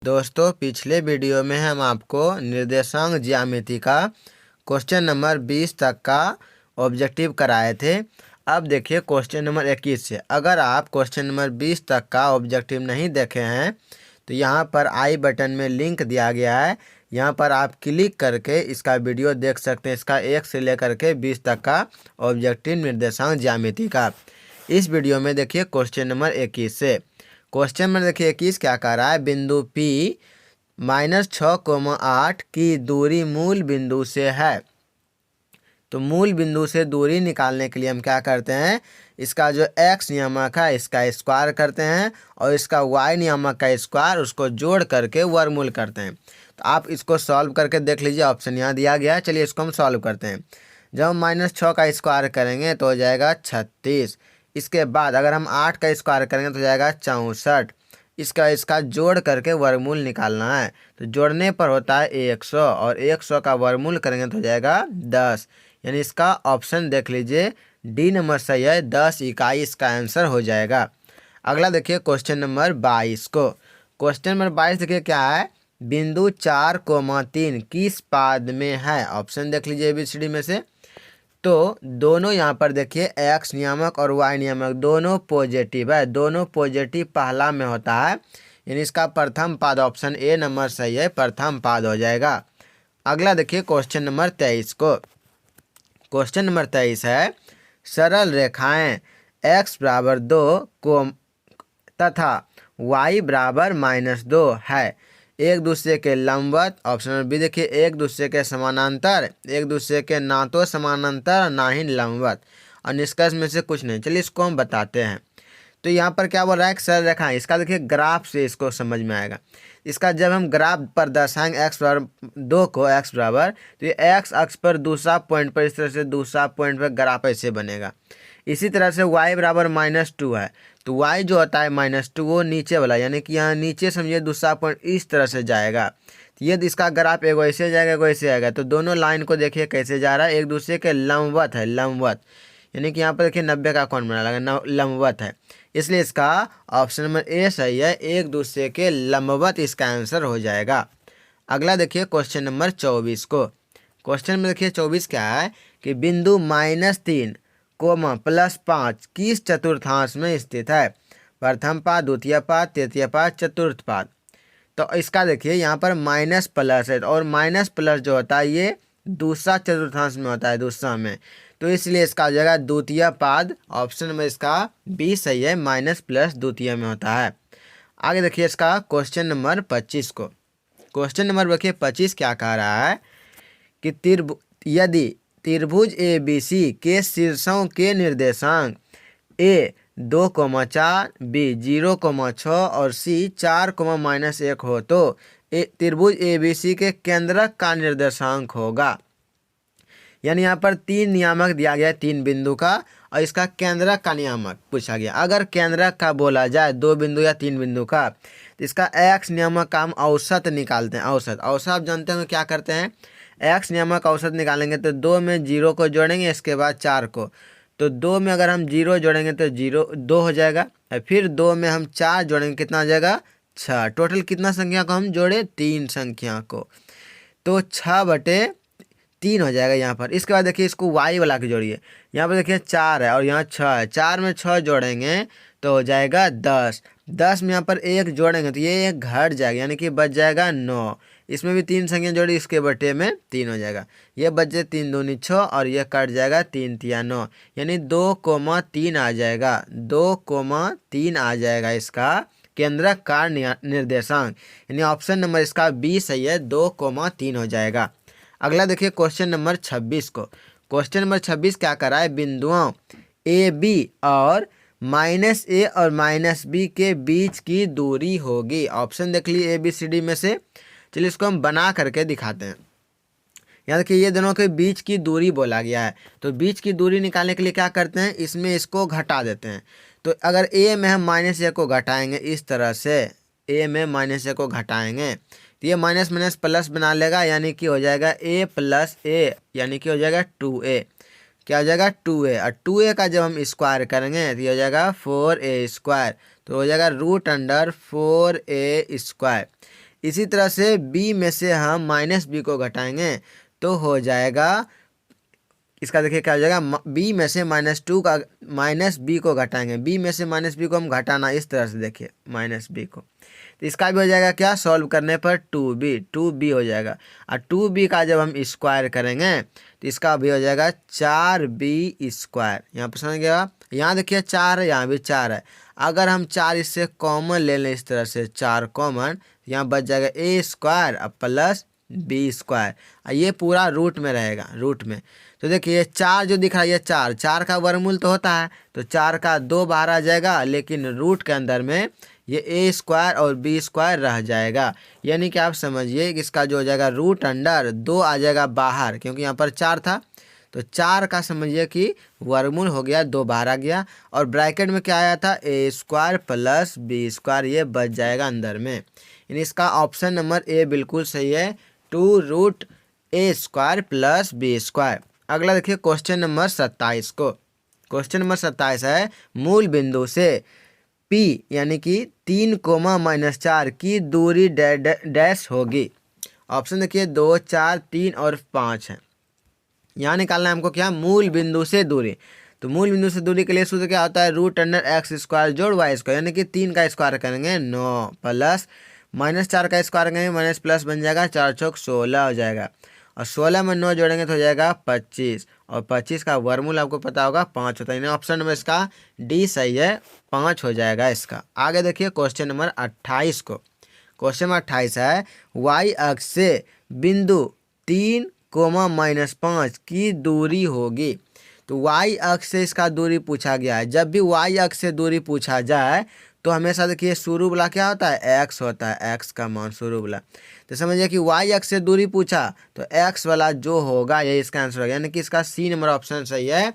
दोस्तों पिछले वीडियो में हम आपको निर्देशांक ज्यामिति का क्वेश्चन नंबर 20 तक का ऑब्जेक्टिव कराए थे। अब देखिए क्वेश्चन नंबर 21 से। अगर आप क्वेश्चन नंबर 20 तक का ऑब्जेक्टिव नहीं देखे हैं तो यहाँ पर आई बटन में लिंक दिया गया है, यहाँ पर आप क्लिक करके इसका वीडियो देख सकते हैं। इसका 1 से लेकर के 20 तक का ऑब्जेक्टिव निर्देशांक ज्यामिति का। इस वीडियो में देखिए क्वेश्चन नंबर 21 से। क्वेश्चन में देखिए 21 क्या कह रहा है, बिंदु P -6,8 की दूरी मूल बिंदु से है। तो मूल बिंदु से दूरी निकालने के लिए हम क्या करते हैं, इसका जो x नियामक है इसका स्क्वायर करते हैं और इसका y नियामक का स्क्वायर उसको जोड़ करके वर्गमूल करते हैं। तो आप इसको सॉल्व करके देख लीजिए, ऑप्शन यहाँ दिया गया है। चलिए इसको हम सॉल्व करते हैं। जब हम -6 का स्क्वायर करेंगे तो हो जाएगा 36। इसके बाद अगर हम 8 का स्क्वायर करेंगे तो हो जाएगा 64। इसका जोड़ करके वर्गमूल निकालना है। तो जोड़ने पर होता है 100 और 100 का वर्गमूल करेंगे तो हो जाएगा 10। यानी इसका ऑप्शन देख लीजिए, डी नंबर सही है, 10 इकाई इसका आंसर हो जाएगा। अगला देखिए क्वेश्चन नंबर 22 को। क्वेश्चन नंबर 22 देखिए क्या है, बिंदु 4,3 किस पाद में है। ऑप्शन देख लीजिए ABCD में से। तो दोनों यहाँ पर देखिए x नियामक और y नियामक दोनों पॉजिटिव है, दोनों पॉजिटिव पहला में होता है, यानी इसका प्रथम पाद ऑप्शन ए नंबर सही है, प्रथम पाद हो जाएगा। अगला देखिए क्वेश्चन नंबर 23 को। क्वेश्चन नंबर 23 है, सरल रेखाएं x बराबर 2 को तथा y बराबर -2 है, एक दूसरे के लंबवत। ऑप्शन नंबर बी देखिए, एक दूसरे के समानांतर, एक दूसरे के ना तो समानांतर ना ही लंबवत, और निष्कर्ष में से कुछ नहीं। चलिए इसको हम बताते हैं। तो यहाँ पर क्या बोल रहा है, सरल रेखा। इसका देखिए ग्राफ से इसको समझ में आएगा। इसका जब हम ग्राफ पर दर्शाएंगे x बराबर 2 को, x बराबर, तो ये x अक्ष पर दूसरा पॉइंट पर इस तरह से दूसरा पॉइंट पर ग्राफ ऐसे बनेगा। इसी तरह से y बराबर -2 है, तो y जो होता है -2 वो नीचे वाला, यानी कि यहाँ नीचे समझिए दूसरा पॉइंट इस तरह से जाएगा। तो ये इसका ग्राफ एगो ऐसे जाएगा एगो ऐसे आएगा। तो दोनों लाइन को देखिए कैसे जा रहा है, एक दूसरे के लंबवत है, लंबवत, यानी कि यहाँ पर देखिए 90 का कौन बना लगा, लंबवत है, इसलिए इसका ऑप्शन नंबर ए सही है, एक दूसरे के लंबवत इसका आंसर हो जाएगा। अगला देखिए क्वेश्चन नंबर 24 को। क्वेश्चन में देखिए 24 क्या है कि बिंदु -3, +5 किस चतुर्थांश में स्थित है। प्रथम पाद, द्वितीय पाद, तृतीय पाद, चतुर्थ पाद। तो इसका देखिए यहाँ पर माइनस प्लस है, और माइनस प्लस जो होता है ये दूसरा चतुर्थांश में होता है, दूसरा में, तो इसलिए इसका हो जाएगा द्वितीय पाद। ऑप्शन में इसका बी सही है, -+ द्वितीय में होता है। आगे देखिए इसका क्वेश्चन नंबर 25 को। क्वेश्चन नंबर देखिए 25 क्या कह रहा है कि यदि त्रिभुज ABC के शीर्षों के निर्देशांक A 2,4, B 0,6 और C 4,-1 हो तो त्रिभुज ABC के केंद्रक का निर्देशांक होगा। यानी यहाँ पर 3 नियामक दिया गया है, 3 बिंदु का, और इसका केंद्रक का नियामक पूछा गया। अगर केंद्रक का बोला जाए 2 बिंदु या 3 बिंदु का, तो इसका x नियामक का हम औसत निकालते हैं। औसत आप जानते हैं क्या करते हैं, x नियामक औसत निकालेंगे तो 2 में 0 को जोड़ेंगे, इसके बाद 4 को, तो 2 में अगर हम 0 जोड़ेंगे तो 2 हो जाएगा, और फिर 2 में हम 4 जोड़ेंगे, कितना हो जाएगा 6। टोटल कितना संख्या को हम जोड़े, 3 संख्या को, तो 6/3 हो जाएगा यहाँ पर। इसके बाद देखिए इसको y वाला के जोड़िए, यहाँ पर देखिए 4 है और यहाँ 6 है, 4 में 6 जोड़ेंगे तो हो जाएगा 10। 10 में यहाँ पर 1 जोड़ेंगे तो ये 1 घट जाएगा, यानी कि बच जाएगा 9। इसमें भी 3 संख्या जोड़ी, इसके बटे में 3 हो जाएगा, ये बचे 3 दूनी 6 और ये कट जाएगा 3 तिया 9, यानी 2,3 आ जाएगा, 2,3 आ जाएगा इसका केंद्रक का निर्देशांक, यानी ऑप्शन नंबर इसका बी सही है, 2,3 हो जाएगा। अगला देखिए क्वेश्चन नंबर 26 को। क्वेश्चन नंबर 26 क्या कर रहा है, बिंदुओं AB और -A और -B के बीच की दूरी होगी। ऑप्शन देख लीजिए ABCD में से। चलिए इसको हम बना करके दिखाते हैं। यहाँ देखिए ये दोनों के बीच की दूरी बोला गया है, तो बीच की दूरी निकालने के लिए क्या करते हैं, इसमें इसको घटा देते हैं। तो अगर A में हम -A को घटाएंगे इस तरह से, A में -A को घटाएंगे तो ये माइनस माइनस प्लस बना लेगा, यानी कि हो जाएगा A + A, यानी कि हो जाएगा 2A। क्या हो जाएगा 2A, और 2A का जब हम स्क्वायर करेंगे तो ये हो जाएगा 4A², तो हो जाएगा √4A²। इसी तरह से b में से हम माइनस बी को घटाएंगे तो हो जाएगा, इसका देखिए क्या हो जाएगा, b में से -2 का माइनस बी को घटाएंगे, b में से माइनस बी को हम घटाना इस तरह से, देखिए माइनस बी को, तो इसका भी हो जाएगा क्या, सॉल्व करने पर 2b हो जाएगा। और 2b का जब हम स्क्वायर करेंगे तो इसका भी हो जाएगा 4b²। यहाँ पर समझ गया, यहाँ देखिए 4 है, यहाँ भी 4 है। अगर हम 4 इससे कॉमन ले लें इस तरह से, 4 कॉमन, यहाँ बच जाएगा a² अब प्लस b², ये पूरा रूट में रहेगा, रूट में। तो देखिए 4 जो दिख रहा है ये 4 का वर्गमूल तो होता है, तो 4 का 2 बाहर आ जाएगा, लेकिन रूट के अंदर में ये a² और b² रह जाएगा। यानी कि आप समझिए कि इसका जो हो जाएगा रूट अंडर 2 आ जाएगा बाहर, क्योंकि यहाँ पर 4 था, तो 4 का समझिए कि वर्गमूल हो गया, 2 बाहर आ गया, और ब्रैकेट में क्या आया था, a² प्लस b², ये बच जाएगा अंदर में। यानी इसका ऑप्शन नंबर ए बिल्कुल सही है, 2√a² प्लस b²। अगला देखिए क्वेश्चन नंबर 27 को। क्वेश्चन नंबर 27 है, मूल बिंदु से P यानी कि 3, -4 की दूरी डैश होगी। ऑप्शन देखिए 2, 4, 3 और 5 है। यहाँ निकालना है हमको क्या, मूल बिंदु से दूरी। तो मूल बिंदु से दूरी के लिए सूत्र क्या होता है, √x² जोड़ y², यानी कि 3 का स्क्वायर करेंगे 9 प्लस -4 का स्क्वायर करेंगे माइनस प्लस बन जाएगा, 4 चौक 16 हो जाएगा, और 16 में 9 जोड़ेंगे तो हो जाएगा 25, और 25 का वर्गमूल आपको पता होगा 5 होता है। ऑप्शन नंबर इसका डी सही है, 5 हो जाएगा इसका। आगे देखिए क्वेश्चन नंबर 28 को। क्वेश्चन नंबर 28 है, y अक्ष से बिंदु 3, -5 की दूरी होगी। तो y अक्ष से इसका दूरी पूछा गया है। जब भी y अक्ष से दूरी पूछा जाए तो हमेशा देखिए शुरू वाला क्या होता है, x होता है, x का मान शुरू वाला। तो समझिए कि y अक्ष से दूरी पूछा तो x वाला जो होगा ये इसका आंसर होगा, यानी कि इसका सी नंबर ऑप्शन सही है,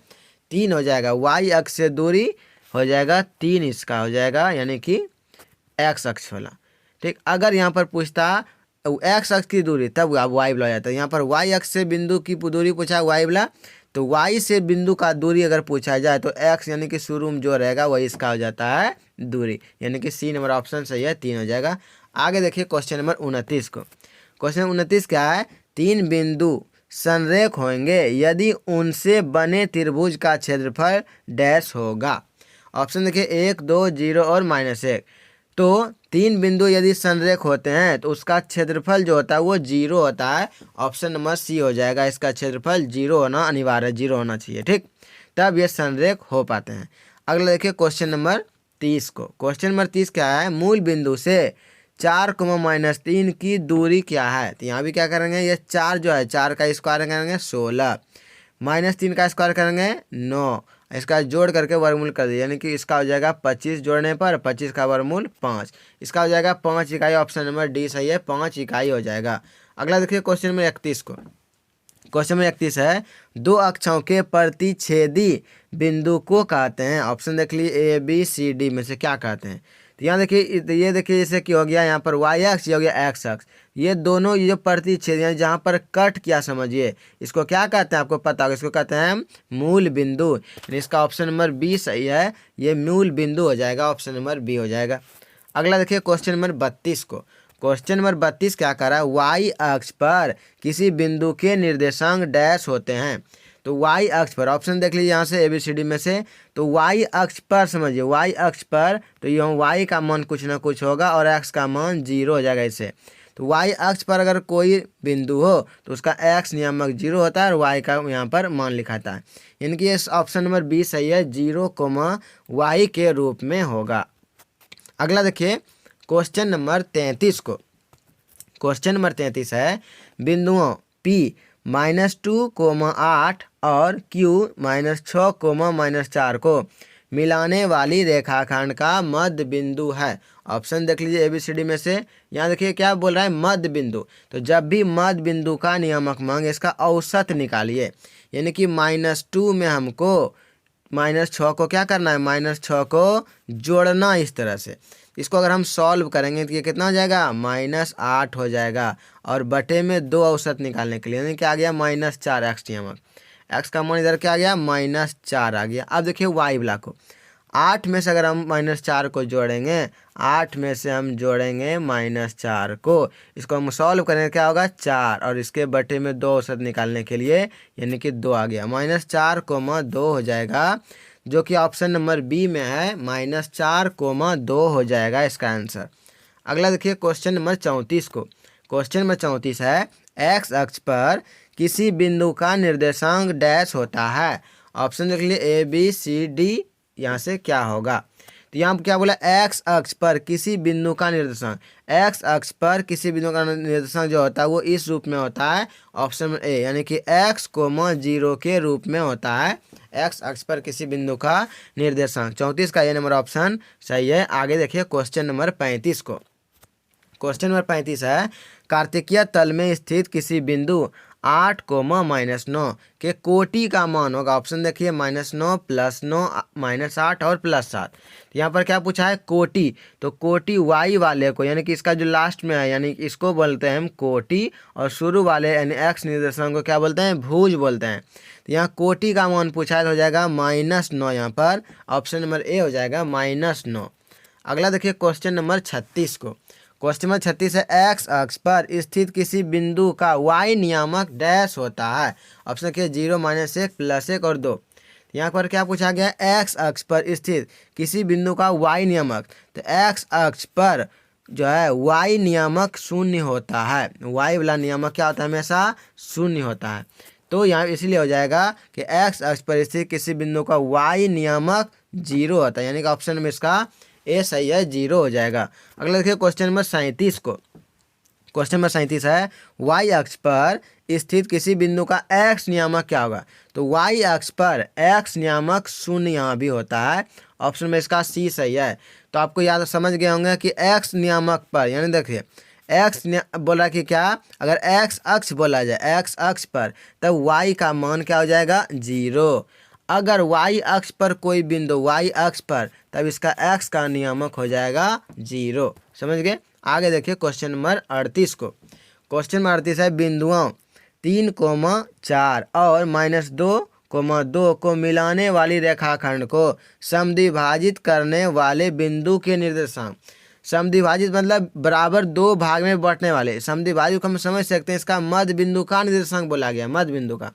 3 हो जाएगा। y अक्ष से दूरी हो जाएगा 3, इसका हो जाएगा, यानी कि x अक्ष वाला। ठीक, अगर यहाँ पर पूछता x अक्ष की दूरी तब आप y वाला जाता है। यहाँ पर y अक्ष से बिंदु की दूरी पूछा y वाला, तो y से बिंदु का दूरी अगर पूछा जाए तो x यानी कि शुरू में जो रहेगा वही इसका हो जाता है दूरी, यानी कि सी नंबर ऑप्शन सही है, 3 हो जाएगा। आगे देखिए क्वेश्चन नंबर 29 को। क्वेश्चन 29 क्या है, 3 बिंदु संरेख होंगे यदि उनसे बने त्रिभुज का क्षेत्रफल डैश होगा। ऑप्शन देखिए 1, 2, 0 और -1। तो 3 बिंदु यदि संरेख होते हैं तो उसका क्षेत्रफल जो होता है वो 0 होता है। ऑप्शन नंबर सी हो जाएगा, इसका क्षेत्रफल 0 होना अनिवार्य, 0 होना चाहिए, ठीक, तब ये संरेख हो पाते हैं। अगला देखिए क्वेश्चन नंबर 30 को। क्वेश्चन नंबर 30 क्या है, मूल बिंदु से 4, -3 की दूरी क्या है। तो यहाँ भी क्या करेंगे, ये 4 जो है 4 का स्क्वायर करेंगे 16, -3 का स्क्वायर करेंगे 9, इसका जोड़ करके वर्गमूल कर दिया, यानी कि इसका हो जाएगा 25 जोड़ने पर 25 का वर्गमूल 5, इसका हो जाएगा 5 इकाई। ऑप्शन नंबर डी सही है, 5 इकाई हो जाएगा। अगला देखिए क्वेश्चन नंबर 31 को। क्वेश्चन नंबर 31 है, 2 अक्षों के प्रतिच्छेदी बिंदु को कहते हैं। ऑप्शन देख लीजिए ABCD में से क्या कहते हैं। तो यहाँ देखिए, ये देखिए जैसे कि हो गया यहाँ पर y अक्ष, ये हो गया x अक्ष, ये दोनों ये जो प्रतिच्छेद यानी जहाँ पर कट किया, समझिए इसको क्या कहते हैं, आपको पता होगा, इसको कहते हैं मूल बिंदु। इसका ऑप्शन नंबर बी सही है, ये मूल बिंदु हो जाएगा, ऑप्शन नंबर बी हो जाएगा। अगला देखिए क्वेश्चन नंबर 32 को। क्वेश्चन नंबर 32 क्या कर रहा है, y अक्ष पर किसी बिंदु के निर्देशांक डैश होते हैं। तो y अक्ष पर ऑप्शन देख लीजिए यहाँ से ABCD में से, तो y अक्ष पर समझिए, y अक्ष पर तो ये y का मान कुछ ना कुछ होगा और x का मान 0 हो जाएगा इससे। तो y अक्ष पर अगर कोई बिंदु हो तो उसका x नियामक 0 होता है और y का यहाँ पर मान लिखाता है, यानी कि इस ऑप्शन नंबर बी सही है, 0, y के रूप में होगा। अगला देखिए क्वेश्चन नंबर 33 को। क्वेश्चन नंबर 33 है, बिंदुओं P -2, 8 और Q -6, -4 को मिलाने वाली रेखाखंड का मध्य बिंदु है। ऑप्शन देख लीजिए ABCD में से। यहाँ देखिए क्या बोल रहा है, मध्य बिंदु। तो जब भी मध्य बिंदु का नियामक मांगे इसका औसत निकालिए, यानी कि -2 में हमको -6 को क्या करना है, -6 को जोड़ना इस तरह से। इसको अगर हम सॉल्व करेंगे तो ये कितना हो जाएगा, -8 हो जाएगा, और बटे में 2 औसत निकालने के लिए यानी कि आ गया -4 x नियामक, x का मान इधर क्या आ गया, -4 आ गया। अब देखिए y वाला को, 8 में से अगर हम -4 को जोड़ेंगे, 8 में से हम जोड़ेंगे -4 को, इसको हम सॉल्व करेंगे क्या होगा 4, और इसके बटे में 2 औसत निकालने के लिए यानी कि 2 आ गया। -4, 2 हो जाएगा, जो कि ऑप्शन नंबर बी में है। -4, 2 हो जाएगा इसका आंसर। अगला देखिए क्वेश्चन नंबर 34 को। क्वेश्चन नंबर 34 है, एक्स अक्ष पर किसी बिंदु का निर्देशांक डैश होता है। ऑप्शन देख लीजिए ABCD, यहाँ से क्या होगा। तो यहाँ क्या बोला, एक्स अक्ष पर किसी बिंदु का निर्देशांक। एक्स अक्ष पर किसी बिंदु का निर्देशांक जो होता है वो इस रूप में होता है, ऑप्शन ए, यानी कि x,0 के रूप में होता है। एक्स अक्ष पर किसी बिंदु का निर्देशांक 34 का ये नंबर ऑप्शन सही है। आगे देखिए क्वेश्चन नंबर 35 को। क्वेश्चन नंबर 35 है, कार्तिकीय तल में स्थित किसी बिंदु 8, -9 के कोटि का मान होगा। ऑप्शन देखिए -9, +9, -8 और +7। यहाँ पर क्या पूछा है, कोटि। तो कोटि y वाले को, यानी कि इसका जो लास्ट में है, यानी इसको बोलते हैं हम कोटि, और शुरू वाले यानी x निर्देशांक को क्या बोलते हैं, भुज बोलते हैं। तो यहाँ कोटि का मान पूछा है तो हो जाएगा -9, यहाँ पर ऑप्शन नंबर ए हो जाएगा -9। अगला देखिए क्वेश्चन नंबर 36 को। क्वेश्चन नंबर 36 है, एक्स अक्ष पर स्थित किसी बिंदु का y नियामक डैश होता है। ऑप्शन के 0, -1, +1 और 2। यहाँ पर क्या पूछा गया, एक्स अक्ष पर स्थित किसी बिंदु का y नियामक। तो एक्स अक्ष पर जो है y नियामक 0 होता है। y वाला नियामक क्या होता है, हमेशा 0 होता है। तो यहाँ इसलिए हो जाएगा कि एक्स अक्ष पर स्थित किसी बिंदु का y नियामक 0 होता है, यानी कि ऑप्शन में इसका ए सही है, 0 हो जाएगा। अगला देखिए क्वेश्चन नंबर 37 को। क्वेश्चन नंबर 37 है, y अक्ष पर स्थित किसी बिंदु का x नियामक क्या होगा। तो y अक्ष पर x नियामक 0 यहाँ भी होता है, ऑप्शन में इसका सी सही है। तो आपको याद समझ गए होंगे कि x नियामक पर, यानी देखिए x बोला कि क्या, अगर x अक्ष बोला जाए, x अक्ष पर, तब y का मान क्या हो जाएगा 0। अगर y अक्ष पर कोई बिंदु, y अक्ष पर, तब इसका x का नियामक हो जाएगा 0। समझ गए। आगे देखिए क्वेश्चन नंबर 38 को। क्वेश्चन नंबर 38 है, बिंदुओं 3, 4 और -2, 2 को मिलाने वाली रेखाखंड को समद्विभाजित करने वाले बिंदु के निर्देशांक। समद्विभाजित मतलब बराबर 2 भाग में बांटने वाले। समद्विभाजित को हम समझ सकते हैं, इसका मध्य बिंदु का निर्देशांक बोला गया, मध्य बिंदु का।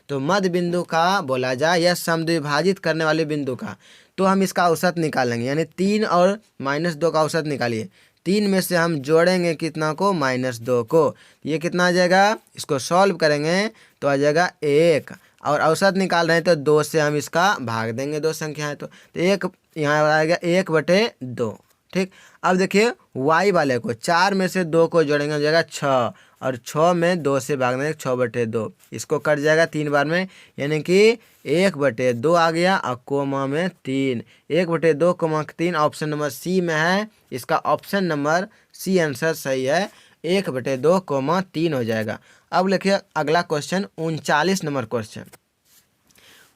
तो मध्य बिंदु का बोला जाए या समद्विभाजित करने वाले बिंदु का, तो हम इसका औसत निकालेंगे, यानी 3 और -2 का औसत निकालिए। 3 में से हम जोड़ेंगे कितना को, -2 को, ये कितना आ जाएगा, इसको सॉल्व करेंगे तो आ जाएगा 1, और औसत निकाल रहे हैं तो 2 से हम इसका भाग देंगे, 2 संख्या है तो 1 यहाँ आएगा 1/2। ठीक। अब देखिए y वाले को 4 में से 2 को जोड़ेंगे हो जाएगा 6, और 6 में 2 से भाग देंगे 6/2, इसको कट जाएगा 3 बार में, यानी कि 1/2 आ गया, और कोमा में 3, 1/2, 3 ऑप्शन नंबर सी में है। इसका ऑप्शन नंबर सी आंसर सही है, 1/2, 3 हो जाएगा। अब लिखिए अगला question 39 number question.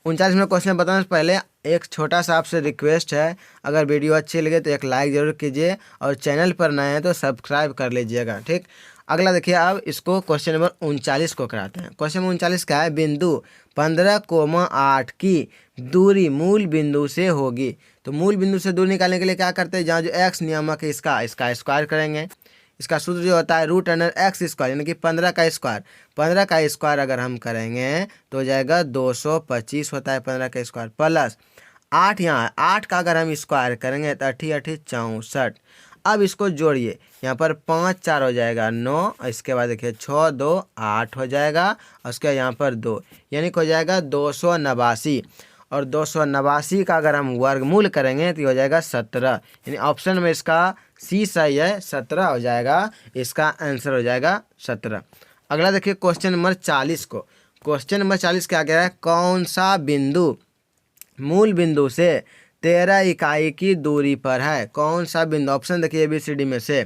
39 number question बताने से पहले एक छोटा सा आपसे रिक्वेस्ट है, अगर वीडियो अच्छी लगे तो एक लाइक ज़रूर कीजिए, और चैनल पर नए हैं तो सब्सक्राइब कर लीजिएगा। ठीक। अगला देखिए, अब इसको क्वेश्चन नंबर 39 को कराते हैं। क्वेश्चन नंबर 39 क्या है, बिंदु 15,8 की दूरी मूल बिंदु से होगी। तो मूल बिंदु से दूरी निकालने के लिए क्या करते हैं, जहाँ जो x नियामक है इसका स्क्वायर करेंगे। इसका सूत्र जो होता है √x², यानी कि 15 का स्क्वायर। 15 का स्क्वायर अगर हम करेंगे तो हो जाएगा 225 होता है 15 का स्क्वायर, प्लस 8, यहाँ 8 का अगर हम स्क्वायर करेंगे तो 8 8 64। अब इसको जोड़िए, यहाँ पर 5 4 हो जाएगा 9, और इसके बाद देखिए 6 2 8 हो जाएगा, और उसके यहाँ पर 2, यानी कि हो जाएगा 289। और 289 का अगर हम वर्गमूल करेंगे तो हो जाएगा 17, यानी ऑप्शन में इसका सी सही है, 17 हो जाएगा, इसका आंसर हो जाएगा 17। अगला देखिए क्वेश्चन नंबर 40 को। क्वेश्चन नंबर 40 क्या कह रहा है, कौन सा बिंदु मूल बिंदु से 13 इकाई की दूरी पर है। कौन सा बिंदु, ऑप्शन देखिए ABCD में से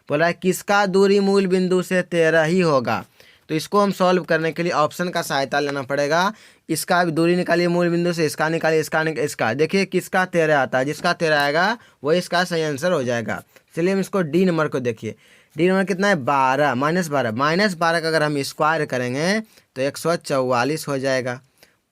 बोला है किसका दूरी मूल बिंदु से 13 ही होगा। तो इसको हम सॉल्व करने के लिए ऑप्शन का सहायता लेना पड़ेगा। इसका दूरी निकालिए मूल बिंदु से, इसका निकालिए, इसका देखिए किसका 13 आता है, जिसका 13 आएगा वही इसका सही आंसर हो जाएगा। चलिए हम इसको डी नंबर को देखिए, डी नंबर कितना है 12, -12 का अगर हम स्क्वायर करेंगे तो 144 हो जाएगा,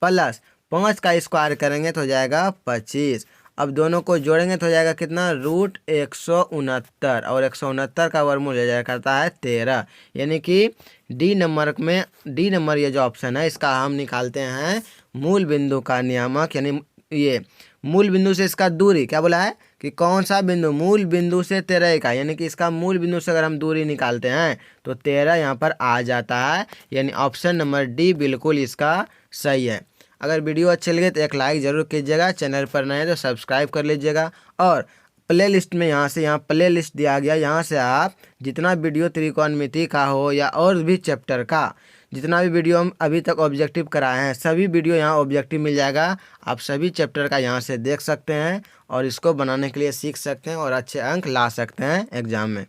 प्लस 5 का स्क्वायर करेंगे तो हो जाएगा 25, अब दोनों को जोड़ेंगे तो हो जाएगा कितना, √169, और 169 का वर्गमूल हो जाएगा करता है 13। यानी कि डी नंबर ये जो ऑप्शन है इसका हम निकालते हैं मूल बिंदु का नियामक, यानी ये मूल बिंदु से इसका दूरी, क्या बोला है कि कौन सा बिंदु, मूल बिंदु से 13 का, यानी कि इसका मूल बिंदु से अगर हम दूरी निकालते हैं तो 13 यहाँ पर आ जाता है। यानी ऑप्शन नंबर डी बिल्कुल इसका सही है। अगर वीडियो अच्छी लगे तो एक लाइक ज़रूर कीजिएगा, चैनल पर नए तो सब्सक्राइब कर लीजिएगा, और प्ले लिस्ट में यहाँ प्ले लिस्ट दिया गया, यहाँ से आप जितना वीडियो त्रिकोणमिति का हो या और भी चैप्टर का जितना भी वीडियो हम अभी तक ऑब्जेक्टिव कराए हैं सभी वीडियो यहाँ ऑब्जेक्टिव मिल जाएगा। आप सभी चैप्टर का यहाँ से देख सकते हैं और इसको बनाने के लिए सीख सकते हैं और अच्छे अंक ला सकते हैं एग्जाम में।